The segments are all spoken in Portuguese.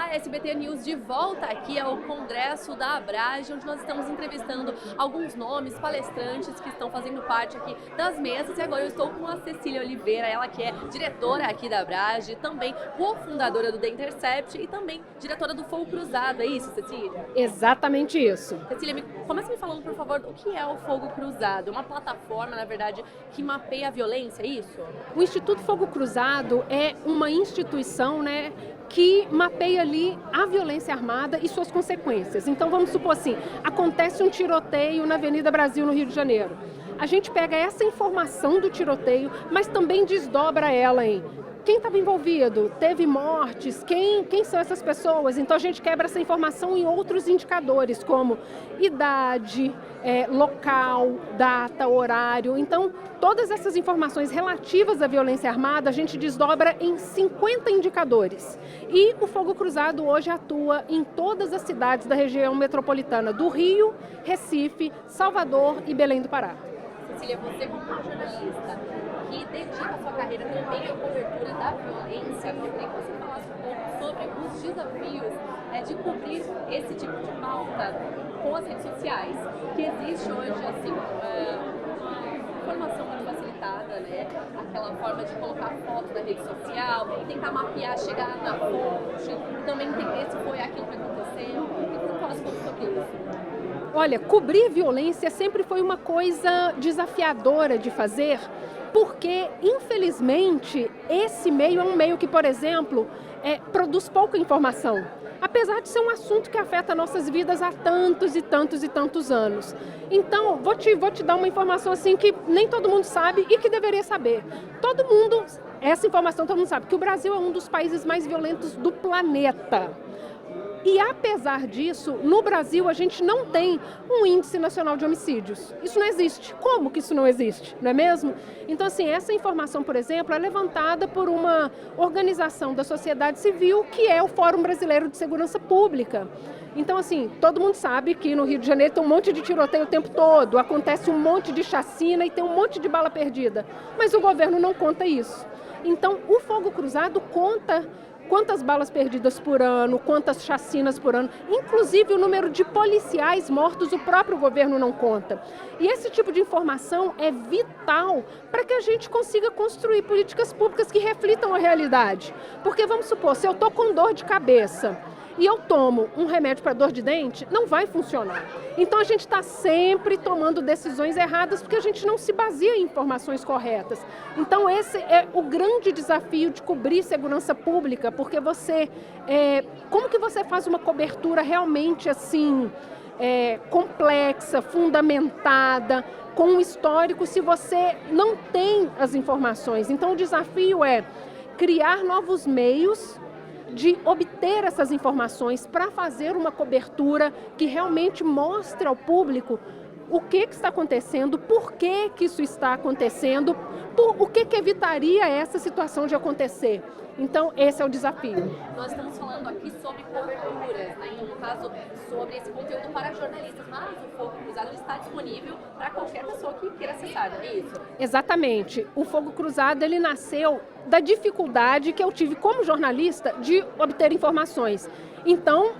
Olá, SBT News de volta aqui ao Congresso da Abrage, onde nós estamos entrevistando alguns nomes, palestrantes que estão fazendo parte aqui das mesas. E agora eu estou com a Cecília Oliveira, ela que é diretora aqui da Abrage, também cofundadora do The Intercept e também diretora do Fogo Cruzado. É isso, Cecília? Exatamente isso. Cecília, comece me falando, por favor, o que é o Fogo Cruzado? Uma plataforma, na verdade, que mapeia a violência, é isso? O Instituto Fogo Cruzado é uma instituição, que mapeia ali a violência armada e suas consequências. Então vamos supor assim, acontece um tiroteio na Avenida Brasil, no Rio de Janeiro. A gente pega essa informação do tiroteio, mas também desdobra ela em quem estava envolvido, teve mortes, quem são essas pessoas. Então a gente quebra essa informação em outros indicadores, como idade, local, data, horário. Então todas essas informações relativas à violência armada a gente desdobra em 50 indicadores. E o Fogo Cruzado hoje atua em todas as cidades da região metropolitana do Rio, Recife, Salvador e Belém do Pará. Cecília, você como uma jornalista que dedica a sua carreira também à cobertura da violência, eu queria que você falasse um pouco sobre os desafios de cobrir esse tipo de pauta com as redes sociais, que existe hoje assim, uma informação muito facilitada, aquela forma de colocar foto na rede social, tentar mapear, chegar na fonte, e também entender se foi aquilo que aconteceu. O que você fala sobre isso? Olha, cobrir violência sempre foi uma coisa desafiadora de fazer, porque, infelizmente, esse meio é um meio que, por exemplo, produz pouca informação. Apesar de ser um assunto que afeta nossas vidas há tantos e tantos e tantos anos. Então, vou te dar uma informação assim que nem todo mundo sabe e que deveria saber. Essa informação todo mundo sabe, que o Brasil é um dos países mais violentos do planeta. E apesar disso, no Brasil a gente não tem um índice nacional de homicídios. Isso não existe. Como que isso não existe? Não é mesmo? Então, assim, essa informação, por exemplo, é levantada por uma organização da sociedade civil que é o Fórum Brasileiro de Segurança Pública. Então, assim, todo mundo sabe que no Rio de Janeiro tem um monte de tiroteio o tempo todo, acontece um monte de chacina e tem um monte de bala perdida. Mas o governo não conta isso. Então, o Fogo Cruzado conta quantas balas perdidas por ano, quantas chacinas por ano, inclusive o número de policiais mortos o próprio governo não conta. E esse tipo de informação é vital para que a gente consiga construir políticas públicas que reflitam a realidade. Porque vamos supor, se eu estou com dor de cabeça e eu tomo um remédio para dor de dente, não vai funcionar. Então a gente está sempre tomando decisões erradas porque a gente não se baseia em informações corretas. Então esse é o grande desafio de cobrir segurança pública, porque como que você faz uma cobertura realmente assim, complexa, fundamentada, com um histórico, se você não tem as informações? Então o desafio é criar novos meios de obter essas informações para fazer uma cobertura que realmente mostre ao público o que está acontecendo, por que isso está acontecendo, o que evitaria essa situação de acontecer. Então, esse é o desafio. Nós estamos falando aqui sobre coberturas, então, no caso, sobre esse conteúdo para jornalistas, mas o Fogo Cruzado está disponível para qualquer pessoa que queira acessar, é isso? Exatamente. O Fogo Cruzado, ele nasceu da dificuldade que eu tive como jornalista de obter informações. Então,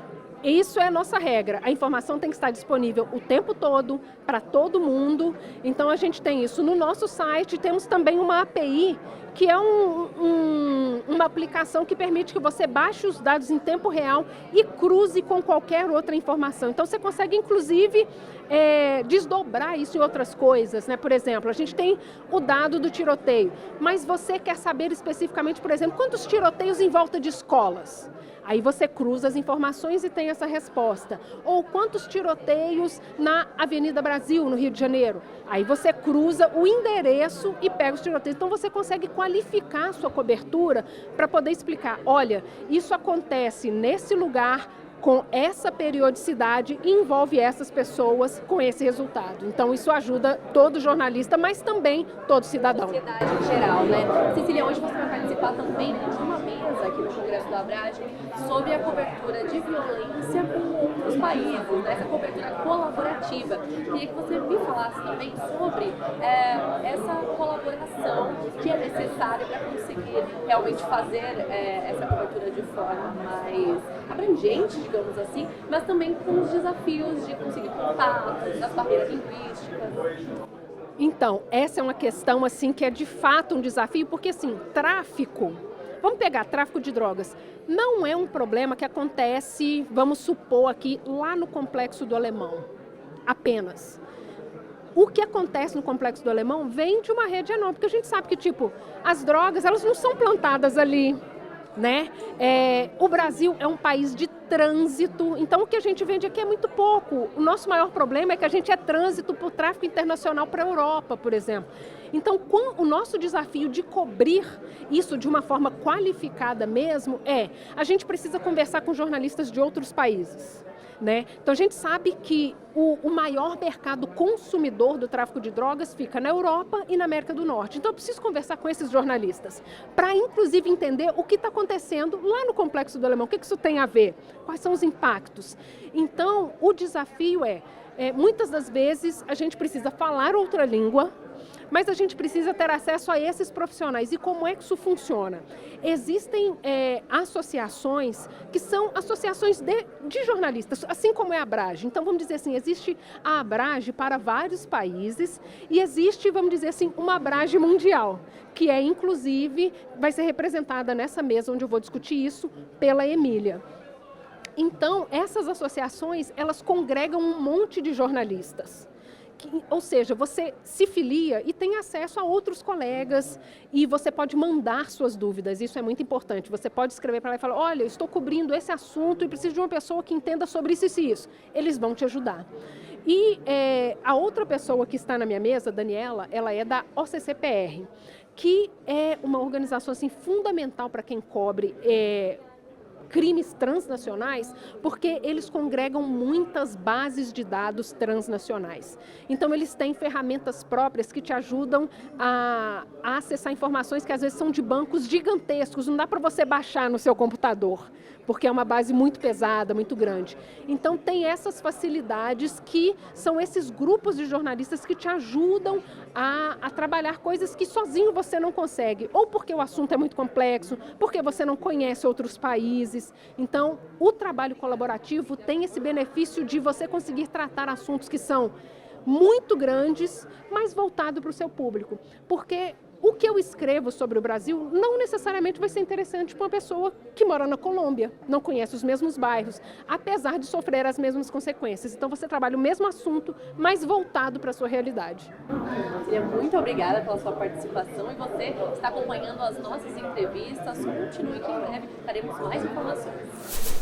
isso é a nossa regra. A informação tem que estar disponível o tempo todo, para todo mundo. Então a gente tem isso no nosso site. Temos também uma API, que é uma aplicação que permite que você baixe os dados em tempo real e cruze com qualquer outra informação. Então você consegue, inclusive, desdobrar isso em outras coisas, Por exemplo, a gente tem o dado do tiroteio, mas você quer saber especificamente, por exemplo, quantos tiroteios em volta de escolas? Aí você cruza as informações e tem essa resposta. Ou quantos tiroteios na Avenida Brasil, no Rio de Janeiro? Aí você cruza o endereço e pega os tiroteios. Então você consegue qualificar a sua cobertura para poder explicar, olha, isso acontece nesse lugar, com essa periodicidade e envolve essas pessoas com esse resultado. Então isso ajuda todo jornalista, mas também todo cidadão. Sociedade em geral, Cecília, hoje você vai participar também de uma mesa aqui no Congresso da Abrage sobre a cobertura de violência com outros países, essa cobertura colaborativa. Queria que você me falasse também sobre essa colaboração que é necessária para conseguir realmente fazer essa cobertura de forma mais abrangente, digamos assim, mas também com os desafios de conseguir contatos, das barreiras linguísticas. Então, essa é uma questão assim que é de fato um desafio, porque assim, tráfico, vamos pegar tráfico de drogas, não é um problema que acontece, vamos supor aqui, lá no Complexo do Alemão, apenas. O que acontece no Complexo do Alemão vem de uma rede enorme, porque a gente sabe que, tipo, as drogas, elas não são plantadas ali, né? O Brasil é um país de trânsito, então o que a gente vende aqui é muito pouco. O nosso maior problema é que a gente é trânsito por tráfico internacional para a Europa, por exemplo. Então, o nosso desafio de cobrir isso de uma forma qualificada mesmo a gente precisa conversar com jornalistas de outros países. Né? Então a gente sabe que o maior mercado consumidor do tráfico de drogas fica na Europa e na América do Norte. Então eu preciso conversar com esses jornalistas para inclusive entender o que está acontecendo lá no Complexo do Alemão, o que isso tem a ver, quais são os impactos. Então o desafio muitas das vezes a gente precisa falar outra língua, mas a gente precisa ter acesso a esses profissionais. E como é que isso funciona? Existem associações que são associações de jornalistas, assim como é a Abrage. Então, vamos dizer assim, existe a Abrage para vários países e existe, vamos dizer assim, uma Abrage mundial, que inclusive, vai ser representada nessa mesa onde eu vou discutir isso pela Emília. Então, essas associações, elas congregam um monte de jornalistas. Ou seja, você se filia e tem acesso a outros colegas e você pode mandar suas dúvidas, isso é muito importante. Você pode escrever para lá e falar, olha, eu estou cobrindo esse assunto e preciso de uma pessoa que entenda sobre isso e isso. Eles vão te ajudar. E a outra pessoa que está na minha mesa, Daniela, ela é da OCCPR, que é uma organização assim, fundamental para quem cobre crimes transnacionais, porque eles congregam muitas bases de dados transnacionais. Então, eles têm ferramentas próprias que te ajudam a acessar informações que às vezes são de bancos gigantescos, não dá para você baixar no seu computador, porque é uma base muito pesada, muito grande. Então, tem essas facilidades que são esses grupos de jornalistas que te ajudam a trabalhar coisas que sozinho você não consegue, ou porque o assunto é muito complexo, porque você não conhece outros países. Então, o trabalho colaborativo tem esse benefício de você conseguir tratar assuntos que são muito grandes, mas voltado para o seu público. Porque o que eu escrevo sobre o Brasil não necessariamente vai ser interessante para uma pessoa que mora na Colômbia, não conhece os mesmos bairros, apesar de sofrer as mesmas consequências. Então, você trabalha o mesmo assunto, mas voltado para a sua realidade. Muito obrigada pela sua participação e você está acompanhando as nossas entrevistas. Continue que em breve teremos mais informações.